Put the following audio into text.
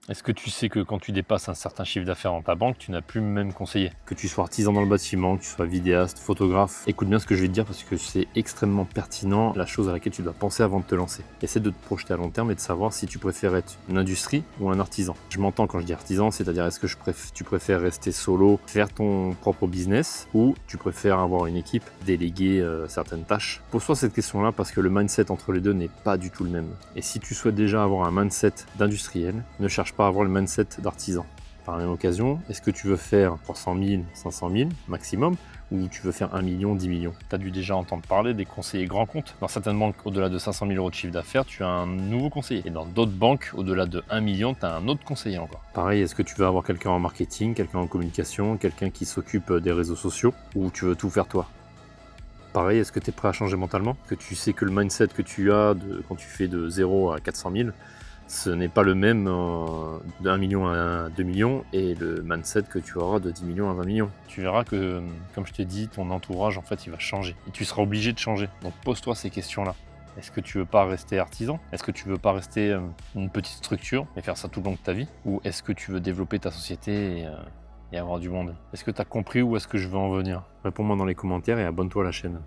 Est-ce que tu sais que quand tu dépasses un certain chiffre d'affaires dans ta banque, tu n'as plus le même conseiller? Que tu sois artisan dans le bâtiment, que tu sois vidéaste, photographe, écoute bien ce que je vais te dire parce que c'est extrêmement pertinent, la chose à laquelle tu dois penser avant de te lancer. Essaie de te projeter à long terme et de savoir si tu préfères être une industrie ou un artisan. Je m'entends quand je dis artisan, c'est-à-dire est-ce que tu préfères rester solo, faire ton propre business ou tu préfères avoir une équipe, déléguer certaines tâches? Pose-toi cette question-là parce que le mindset entre les deux n'est pas du tout le même. Et si tu souhaites déjà avoir un mindset d'industriel, ne cherche pas à avoir le mindset d'artisan. Par la même occasion, est-ce que tu veux faire 300 000, 500 000 maximum ou tu veux faire 1 million, 10 millions? Tu as dû déjà entendre parler des conseillers grands comptes. Dans certaines banques, au-delà de 500 000 euros de chiffre d'affaires, tu as un nouveau conseiller. Et dans d'autres banques, au-delà de 1 million, tu as un autre conseiller encore. Pareil, est-ce que tu veux avoir quelqu'un en marketing, quelqu'un en communication, quelqu'un qui s'occupe des réseaux sociaux ou tu veux tout faire toi? Pareil, est-ce que tu es prêt à changer mentalement? Que tu sais que le mindset que tu as quand tu fais de 0 à 400 000, ce n'est pas le même de 1 million à 2 millions et le mindset que tu auras de 10 millions à 20 millions. Tu verras que, comme je t'ai dit, ton entourage, en fait, il va changer. Et tu seras obligé de changer. Donc pose-toi ces questions-là. Est-ce que tu veux pas rester artisan? Est-ce que tu veux pas rester une petite structure et faire ça tout le long de ta vie? Ou est-ce que tu veux développer ta société et avoir du monde? Est-ce que tu as compris où est-ce que je veux en venir? Réponds-moi dans les commentaires et abonne-toi à la chaîne.